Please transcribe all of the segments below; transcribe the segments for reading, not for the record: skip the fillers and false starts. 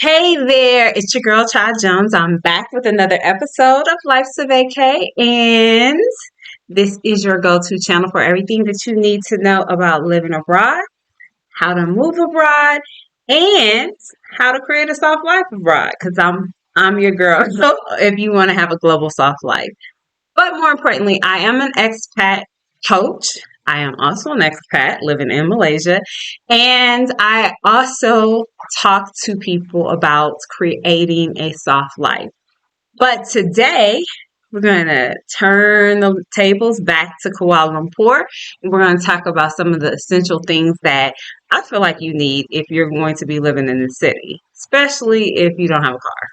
Hey there, it's your girl Chad Jones. I'm back with another episode of Life's a Vacay, and this is your go-to channel for everything that you need to know about living abroad, how to move abroad, and how to create a soft life abroad. Because I'm your girl. So if you want to have a global soft life. But more importantly, I am an expat coach. I am also an expat living in Malaysia. And I also talk to people about creating a soft life. But today, we're going to turn the tables back to Kuala Lumpur. And we're going to talk about some of the essential things that I feel like you need if you're going to be living in the city, especially if you don't have a car.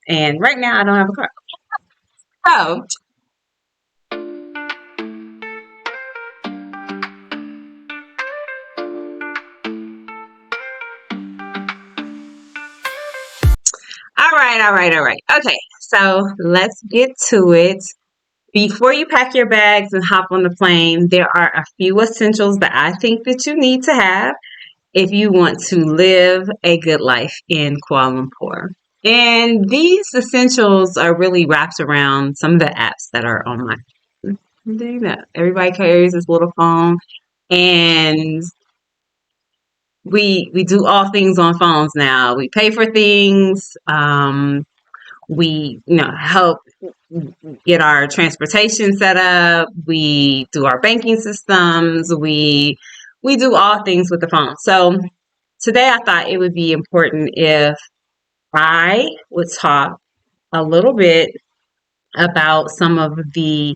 And right now, I don't have a car. So, all right. Okay, so let's get to it. Before you pack your bags and hop on the plane, there are a few essentials that I think that you need to have if you want to live a good life in Kuala Lumpur. And these essentials are really wrapped around some of the apps that are on my phone. Everybody carries this little phone, and we do all things on phones now. We pay for things. We help get our transportation set up. We do our banking systems. We do all things with the phone. So today I thought it would be important if I would talk a little bit about some of the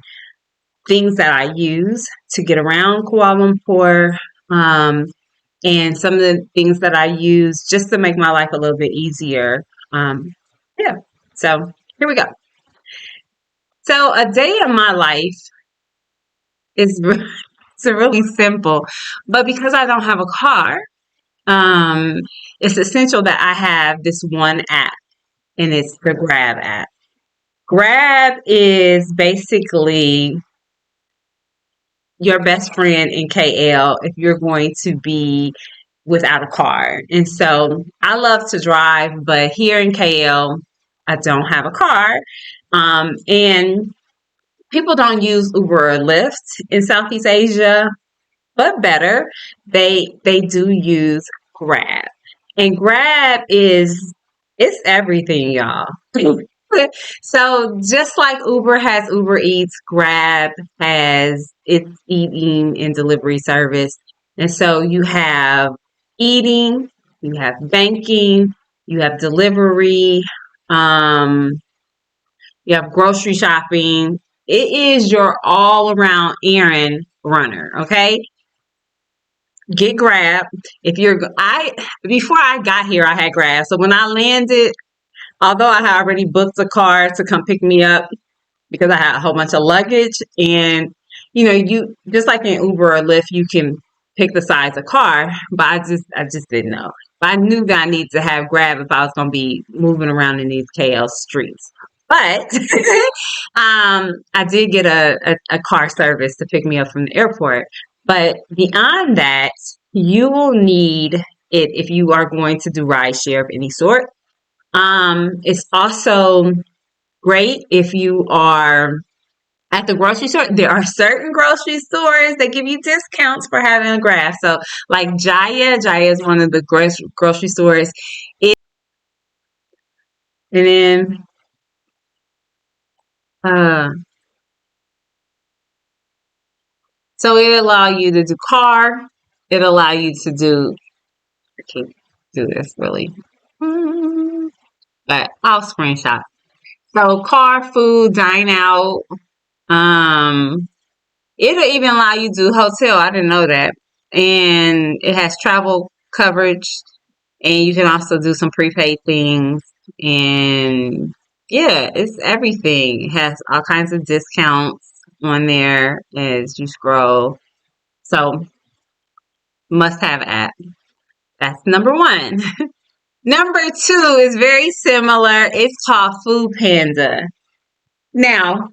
things that I use to get around Kuala Lumpur, and some of the things that I use just to make my life a little bit easier. Yeah, so here we go. So a day of my life is it's really simple, but because I don't have a car, um, it's essential that I have this one app, and it's the Grab app. Grab is basically your best friend in KL if you're going to be without a car. And so I love to drive, but here in KL, I don't have a car. And people don't use Uber or Lyft in Southeast Asia, but better, they do use Grab. And Grab is it's everything, y'all. So just like Uber has Uber Eats, Grab has its eating and delivery service. And so you have eating, you have banking, you have delivery, um, you have grocery shopping. It is your all around errand runner, okay? Get Grab. If you're I Before I got here I had Grab. So when I landed, although I had already booked a car to come pick me up because I had a whole bunch of luggage, and you just like in Uber or Lyft, you can pick the size of car, but I just didn't know. But I knew that I needed to have Grab if I was going to be moving around in these KL streets. But I did get a car service to pick me up from the airport. But beyond that, you will need it if you are going to do rideshare of any sort. It's also great if you are at the grocery store. There are certain grocery stores that give you discounts for having a Grab. So, like Jaya is one of the grocery stores. And then, uh, so it allow you to do car. It allow you to do. I can't do this really, but I'll screenshot. So car, food, dine out. Um, It'll even allow you to do hotel. I didn't know that. And it has travel coverage, and you can also do some prepaid things. And yeah, it's everything. It has all kinds of discounts on there as you scroll. So, must have app. That's number one. Number two is very similar. It's called Food Panda. Now,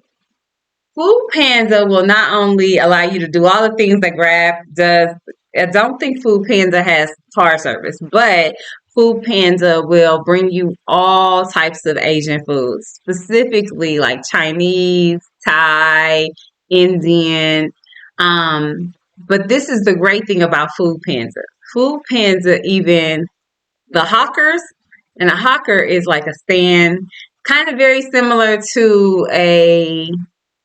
Food Panda will not only allow you to do all the things that Grab does. I don't think Food Panda has car service, but Food Panda will bring you all types of Asian foods, specifically like Chinese, Thai, Indian. But this is the great thing about Food Panda. Food Panda, even the hawkers, and a hawker is like a stand, kind of very similar to a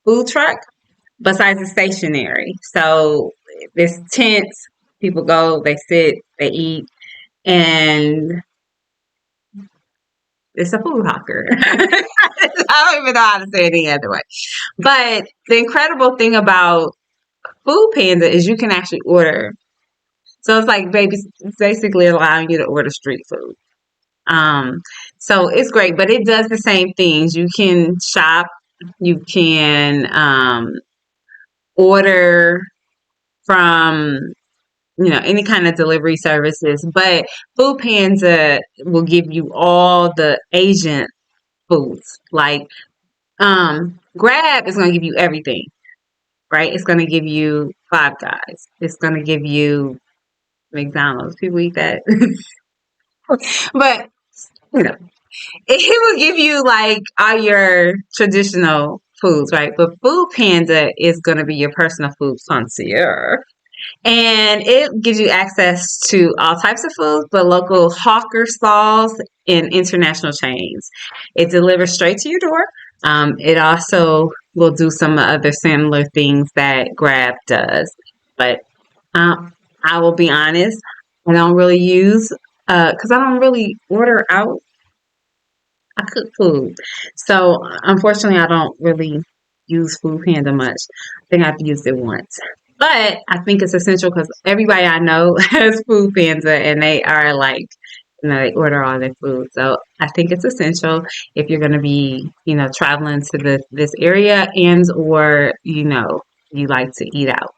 food truck, besides it's stationary. So there's tents, people go, they sit, they eat, and it's a food hawker. I don't even know how to say it any other way. But the incredible thing about Food Panda is you can actually order. So it's like it's basically allowing you to order street food. Um, so it's great, but it does the same things. You can shop, you can order from any kind of delivery services, but Food Panda will give you all the Asian foods. Like Grab is going to give you everything, right? It's going to give you Five Guys. It's going to give you McDonald's. People eat that, but you know, it will give you like all your traditional foods, right? But Food Panda is going to be your personal food concierge. And it gives you access to all types of foods, but local hawker stalls and international chains. It delivers straight to your door. It also will do some other similar things that Grab does. But I will be honest, I don't really use, because I don't really order out. I cook food. So unfortunately, I don't really use Food Panda much. I think I've used it once. But I think it's essential because everybody I know has Food Panda and they are like, they order all their food. So I think it's essential if you're going to be, traveling to this area and or, you like to eat out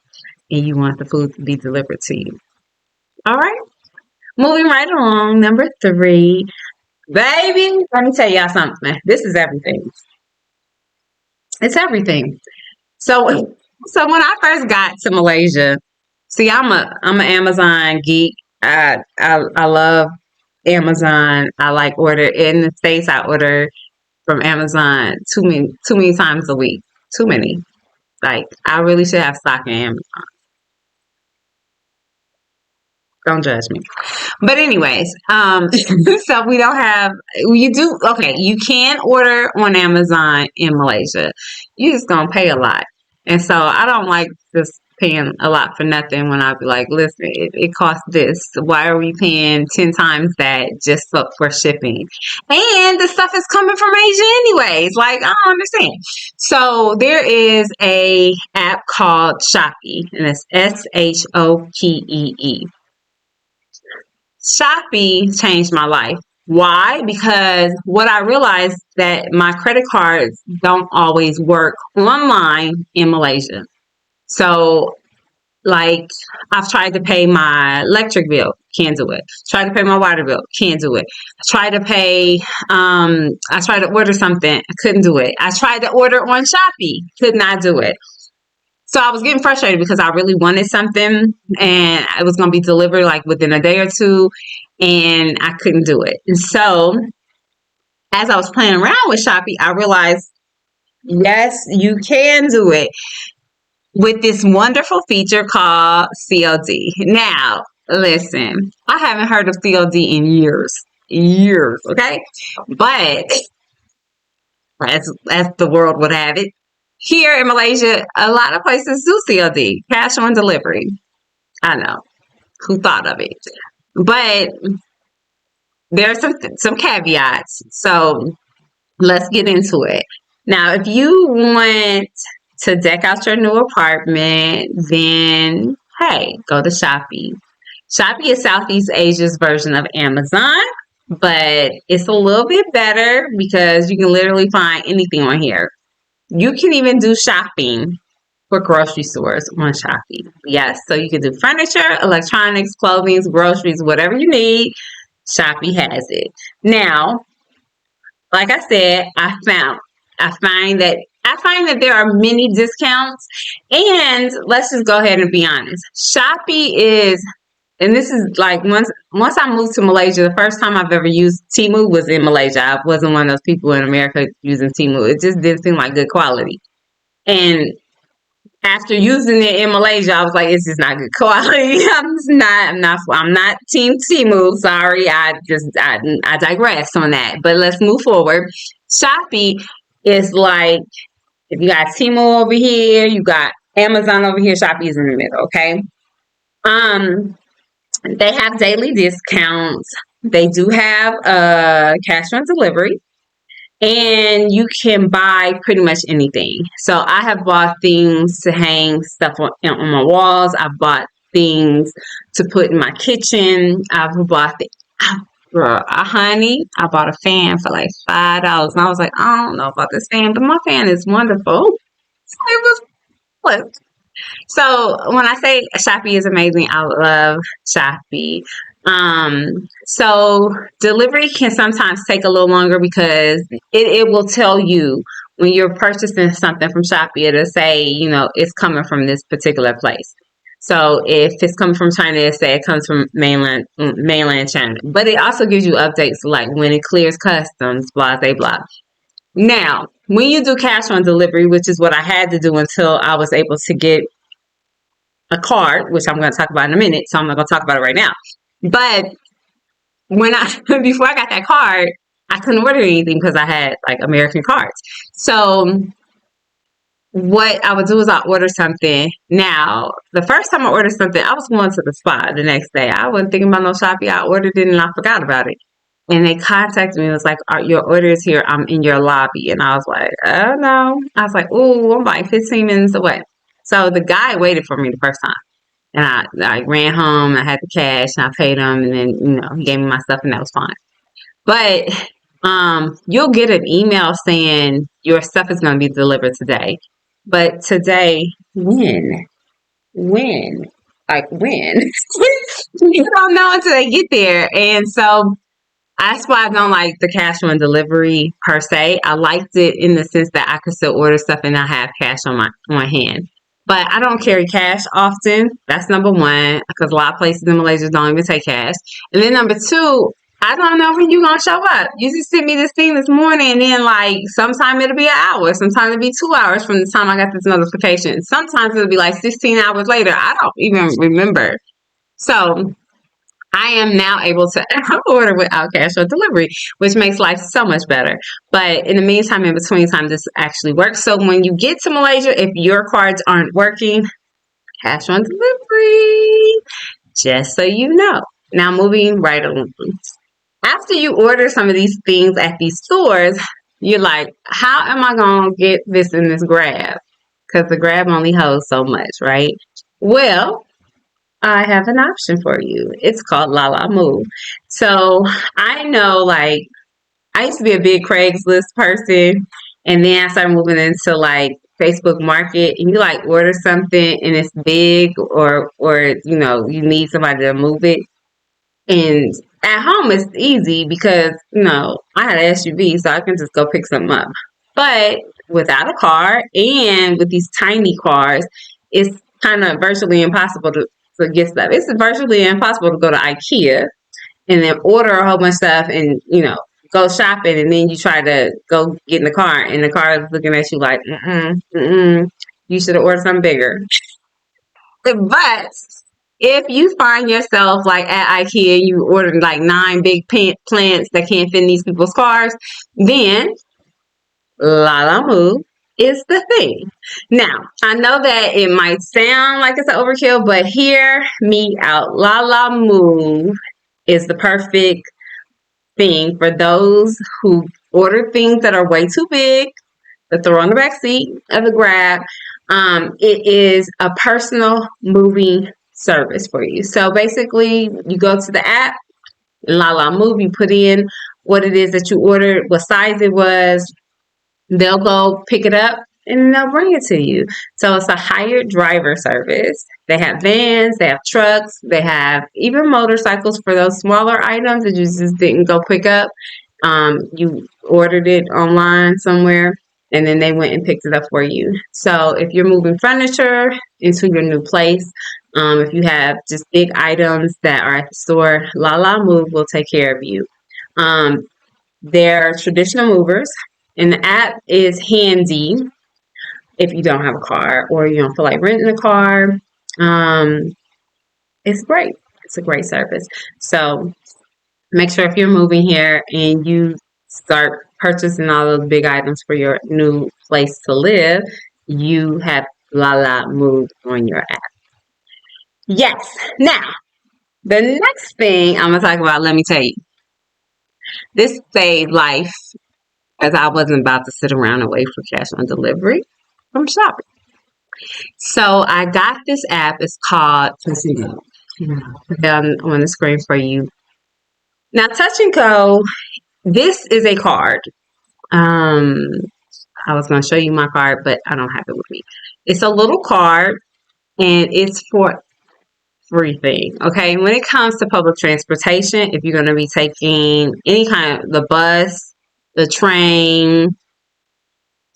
and you want the food to be delivered to you. All right. Moving right along. Number 3. Baby, let me tell y'all something. This is everything. It's everything. So when I first got to Malaysia, see, I'm an Amazon geek. I love Amazon. I like order in the States. I order from Amazon too many times a week. Too many. Like I really should have stock in Amazon. Don't judge me. But anyways, so we don't have, you do, okay, you can order on Amazon in Malaysia. You just gonna pay a lot. And so I don't like just paying a lot for nothing when I be like, listen, it costs this. Why are we paying 10 times that just for shipping? And the stuff is coming from Asia anyways. Like, I don't understand. So there is a app called Shopee, and it's Shopee. Shopee changed my life. Why? Because what I realized that my credit cards don't always work online in Malaysia. So, like, I've tried to pay my electric bill, can't do it. Tried to pay my water bill, can't do it. I tried to order something, I couldn't do it. I tried to order on Shopee, could not do it. So I was getting frustrated because I really wanted something and it was going to be delivered like within a day or two and I couldn't do it. And so as I was playing around with Shopee, I realized, yes, you can do it with this wonderful feature called COD. Now, listen, I haven't heard of COD in years, okay? But as the world would have it, here in Malaysia, a lot of places do COD, cash on delivery. I know. Who thought of it? But there are some caveats. So let's get into it. Now, if you want to deck out your new apartment, then hey, go to Shopee. Shopee is Southeast Asia's version of Amazon, but it's a little bit better because you can literally find anything on here. You can even do shopping for grocery stores on Shopee. Yes, so you can do furniture, electronics, clothing, groceries, whatever you need. Shopee has it. Now, like I said, I find that there are many discounts, and let's just go ahead and be honest. Shopee is and this is like once I moved to Malaysia, the first time I've ever used Temu was in Malaysia. I wasn't one of those people in America using Temu. It just didn't seem like good quality. And after using it in Malaysia, I was like, it's just not good quality. I'm not Team Temu. Sorry, I digress on that. But let's move forward. Shopee is like, if you got Temu over here, you got Amazon over here, Shopee is in the middle, okay? They have daily discounts. They do have cash on delivery. And you can buy pretty much anything. So I have bought things to hang stuff on my walls. I've bought things to put in my kitchen. I've bought honey, I bought a fan for like $5. And I was like, I don't know about this fan, but my fan is wonderful. It was flipped. So when I say Shopee is amazing, I love Shopee. So delivery can sometimes take a little longer because it will tell you when you're purchasing something from Shopee, it'll say, it's coming from this particular place. So if it's coming from China, it say it comes from mainland China. But it also gives you updates like when it clears customs, blah, blah, blah. Now, when you do cash on delivery, which is what I had to do until I was able to get a card, which I'm going to talk about in a minute, so I'm not going to talk about it right now. But before I got that card, I couldn't order anything because I had like American cards. So what I would do is I order something. Now, the first time I ordered something, I was going to the spot the next day. I wasn't thinking about no Shopee. I ordered it and I forgot about it. And they contacted me. It was like, your order is here. I'm in your lobby. And I was like, oh, no. I was like, oh, I'm like 15 minutes away. So the guy waited for me the first time. And I ran home. I had the cash and I paid him. And then, he gave me my stuff and that was fine. But you'll get an email saying your stuff is going to be delivered today. But today, when? Like when? You don't know until they get there. And so that's why I don't like the cash on delivery per se. I liked it in the sense that I could still order stuff and not have cash on hand. But I don't carry cash often. That's number one, because a lot of places in Malaysia don't even take cash. And then number two, I don't know when you're going to show up. You just sent me this thing this morning, and then, like, sometime it'll be an hour. Sometimes it'll be 2 hours from the time I got this notification. Sometimes it'll be, like, 16 hours later. I don't even remember. So I am now able to order without cash on delivery, which makes life so much better. But in the meantime, in between time, this actually works. So when you get to Malaysia, if your cards aren't working, cash on delivery, just so you know. Now moving right along. After you order some of these things at these stores, you're like, how am I going to get this in this Grab? Because the Grab only holds so much, right? Well, I have an option for you. It's called LaLa Move. So I know, like, I used to be a big Craigslist person, and then I started moving into like Facebook Market, and you like order something and it's big, or you need somebody to move it. And at home it's easy because I had an SUV, so I can just go pick something up. But without a car and with these tiny cars, it's kind of virtually impossible to get stuff. It's virtually impossible to go to IKEA and then order a whole bunch of stuff and go shopping, and then you try to go get in the car and the car is looking at you like, you should have ordered something bigger. But if you find yourself like at IKEA, you ordered like 9 big plants that can't fit in these people's cars, then LaLa Move is the thing. Now, I know that it might sound like it's an overkill, but hear me out. LaLa Move is the perfect thing for those who order things that are way too big to throw on the back seat of the Grab. It is a personal moving service for you. So basically, you go to the app, LaLa Move, you put in what it is that you ordered, what size it was. They'll go pick it up and they'll bring it to you. So it's a hired driver service. They have vans, they have trucks, they have even motorcycles for those smaller items that you just didn't go pick up. You ordered it online somewhere. and then they went and picked it up for you. So if you're moving furniture into your new place, if you have just big items that are at the store, LaLa Move will take care of you. They're traditional movers, and the app is handy if you don't have a car or you don't feel like renting a car. It's great. It's a great service. So make sure if you're moving here and you start purchasing all those big items for your new place to live, you have LaLa Move on your app. Yes. Now, the next thing I'm going to talk about, let me tell you, this saved life as I wasn't about to sit around and wait for cash on delivery from Shopee. So I got this app. It's called Touch and Go. Put it on the screen for you. Now, Touch and Go, this is a card. I was going to show you my card, but I don't have it with me. It's a little card, and it's for everything. Okay, when it comes to public transportation, if you're going to be taking any kind of the bus, the train,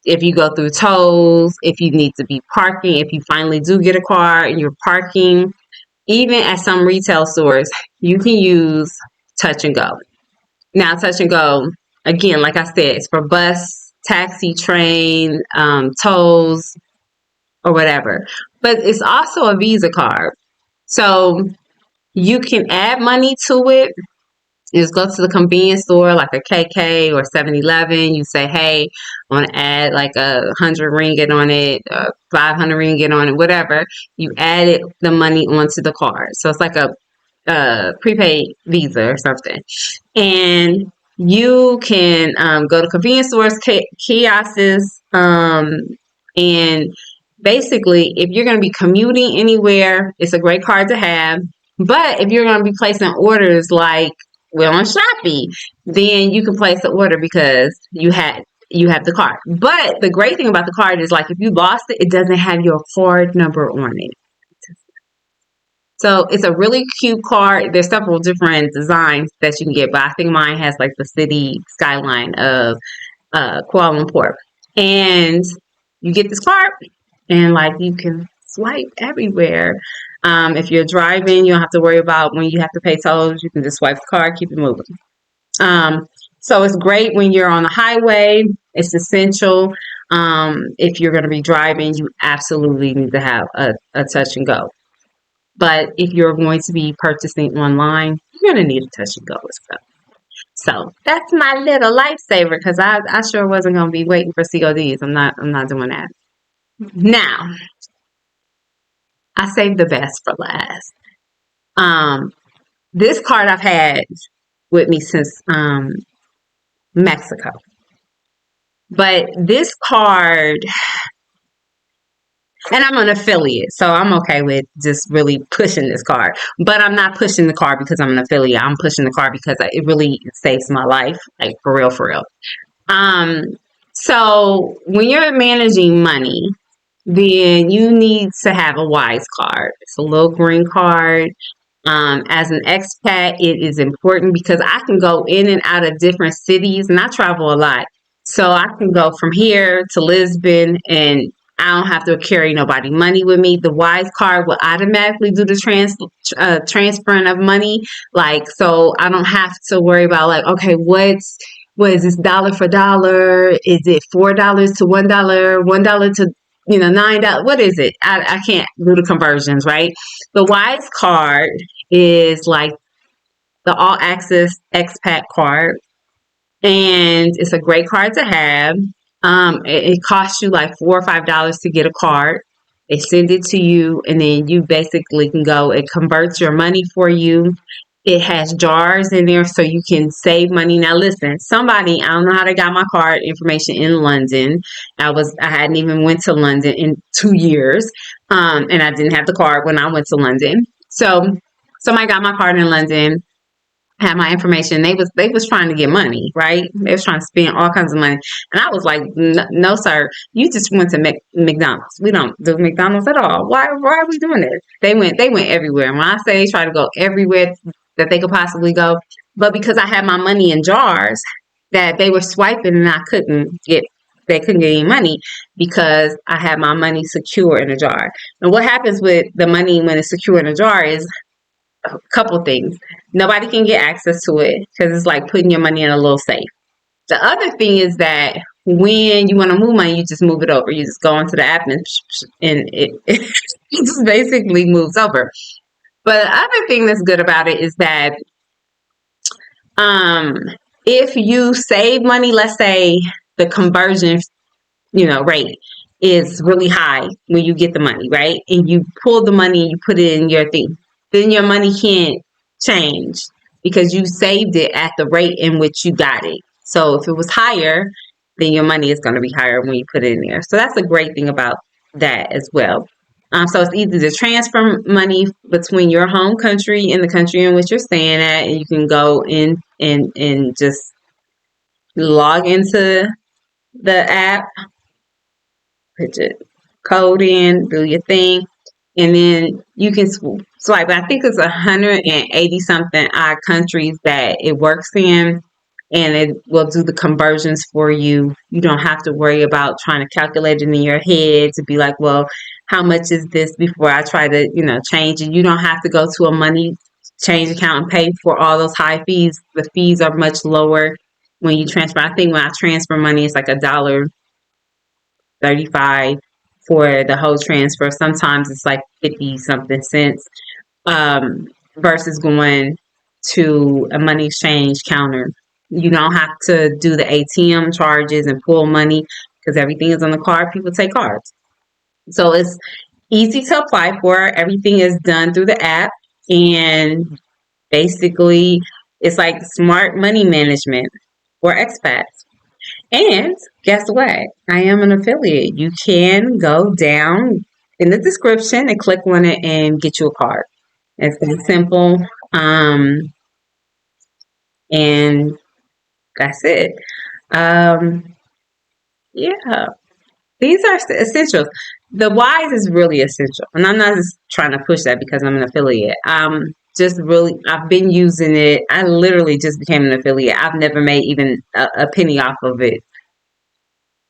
if you go through tolls, if you need to be parking, if you finally do get a car and you're parking, even at some retail stores, you can use Touch and Go. Now, Touch and Go, again, like I said, it's for bus, taxi, train, tolls, or whatever. But it's also a Visa card. So you can add money to it. You just go to the convenience store like a KK or 7-Eleven. You say, hey, I want to add like 100 ringgit on it, 500 ringgit on it, whatever. You added the money onto the card. So it's like a prepaid Visa or something. And you can go to convenience stores, kiosks, and basically, if you're going to be commuting anywhere, it's a great card to have. But if you're going to be placing orders like we're on Shopee, then you can place the order because you have the card. But the great thing about the card is, like, if you lost it, it doesn't have your card number on it. So it's a really cute card. There's several different designs that you can get, but I think mine has like the city skyline of Kuala Lumpur. And you get this card, and like you can swipe everywhere. If you're driving, you don't have to worry about when you have to pay tolls. You can just swipe the card, keep it moving. So it's great when you're on the highway. It's essential. If you're going to be driving, you absolutely need to have a Touch and Go. But if you're going to be purchasing online, you're going to need a Touch and Go as well. So that's my little lifesaver, because I sure wasn't going to be waiting for CODs. I'm not doing that. Now, I saved the best for last. This card I've had with me since Mexico. But this card, and I'm an affiliate, so I'm okay with just really pushing this card. But I'm not pushing the card because I'm an affiliate. I'm pushing the card because it really saves my life, like for real, for real. So when you're managing money, then you need to have a Wise card. It's a little green card. As an expat, it is important because I can go in and out of different cities, and I travel a lot. So I can go from here to Lisbon, and I don't have to carry nobody money with me. The Wise card will automatically do the transferring of money. Like, so I don't have to worry about like, okay, what is this dollar for dollar? Is it $4 to $1, $1 to $9? What is it? I can't do the conversions, right? The Wise card is like the all access expat card, and it's a great card to have. It costs you like $4 or $5 to get a card. They send it to you, and then you basically can go. It converts your money for you. It has jars in there so you can save money. Now, listen, I don't know how they got my card information in London. I hadn't even went to London in 2 years, and I didn't have the card when I went to London. So somebody got my card in London, had my information. They was trying to get money, right? They was trying to spend all kinds of money, and I was like, no, sir, you just went to McDonald's. We don't do McDonald's at all. Why are we doing this? They went everywhere. And when I say they try to go everywhere that they could possibly go, but because I had my money in jars that they were swiping and I couldn't get they couldn't get any money because I had my money secure in a jar. And what happens with the money when it's secure in a jar is a couple things. Nobody can get access to it because it's like putting your money in a little safe. The other thing is that when you want to move money, you just move it over. You just go into the app and it just basically moves over. But the other thing that's good about it is that um, if you save money, let's say the conversion rate is really high when you get the money, right? And you pull the money and you put it in your thing, then your money can't change because you saved it at the rate in which you got it. So if it was higher, then your money is going to be higher when you put it in there. So that's a great thing about that as well. So it's easy to transfer money between your home country and the country in which you're staying at, and you can go in and just log into the app, put your code in, do your thing, and then you can swipe. I think it's 180 something odd countries that it works in, and it will do the conversions for you. You don't have to worry about trying to calculate it in your head to be like, well, how much is this before I try to, change it. You don't have to go to a money change account and pay for all those high fees. The fees are much lower when you transfer. I think when I transfer money, it's like $1.35 for the whole transfer. Sometimes it's like 50 something cents versus going to a money exchange counter. You don't have to do the ATM charges and pull money because everything is on the card. People take cards. So it's easy to apply for. Everything is done through the app. And basically, it's like smart money management for expats. And guess what? I am an affiliate. You can go down in the description and click on it and get you a card. It's very simple. And that's it. Yeah, these are essentials. The whys is really essential. And I'm not just trying to push that because I'm an affiliate. Just really, I've been using it. I literally just became an affiliate. I've never made even a penny off of it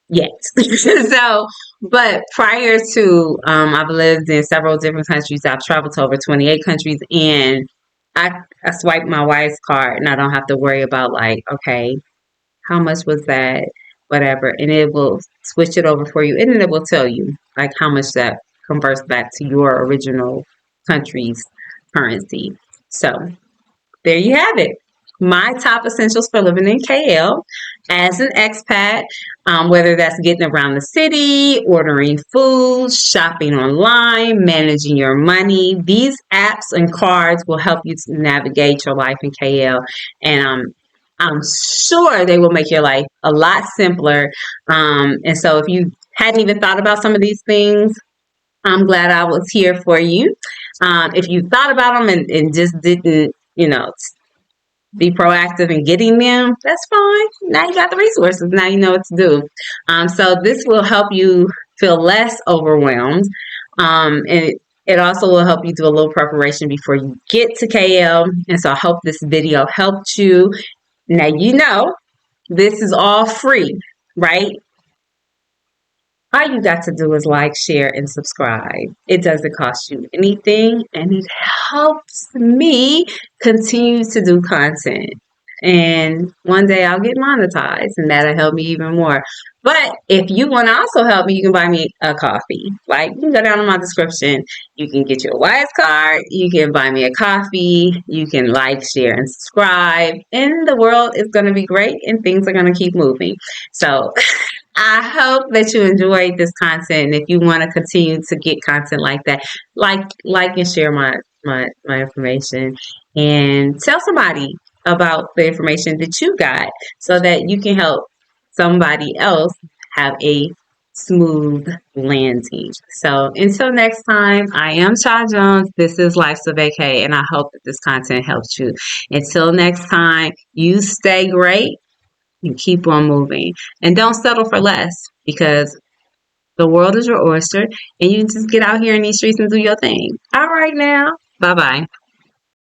yet. So, but prior to, I've lived in several different countries. I've traveled to over 28 countries, and I swipe my wife's card, and I don't have to worry about like, okay, how much was that, whatever, and it will switch it over for you, and then it will tell you like how much that converts back to your original country's currency. So there you have it. My top essentials for living in KL as an expat, whether that's getting around the city, ordering food, shopping online, managing your money. These apps and cards will help you to navigate your life in KL. And I'm sure they will make your life a lot simpler. And so if you hadn't even thought about some of these things, I'm glad I was here for you. If you thought about them and just didn't, be proactive in getting them, that's fine. Now you got the resources. Now you know what to do. So this will help you feel less overwhelmed. And it also will help you do a little preparation before you get to KL. And so I hope this video helped you. Now you know this is all free, right? All you got to do is like, share, and subscribe. It doesn't cost you anything, and it helps me continue to do content. And one day I'll get monetized, and that'll help me even more. But if you want to also help me, you can buy me a coffee. Like, you can go down in my description. You can get your Wise card. You can buy me a coffee. You can like, share, and subscribe. And the world is going to be great, and things are going to keep moving. So I hope that you enjoyed this content. And if you want to continue to get content like that, like and share my information, and tell somebody about the information that you got so that you can help somebody else have a smooth landing. So until next time, I am Cha Jones. This is Life's a Vacay, and I hope that this content helps you. Until next time, you stay great and keep on moving. And don't settle for less, because the world is your oyster, and you just get out here in these streets and do your thing. All right now. Bye-bye.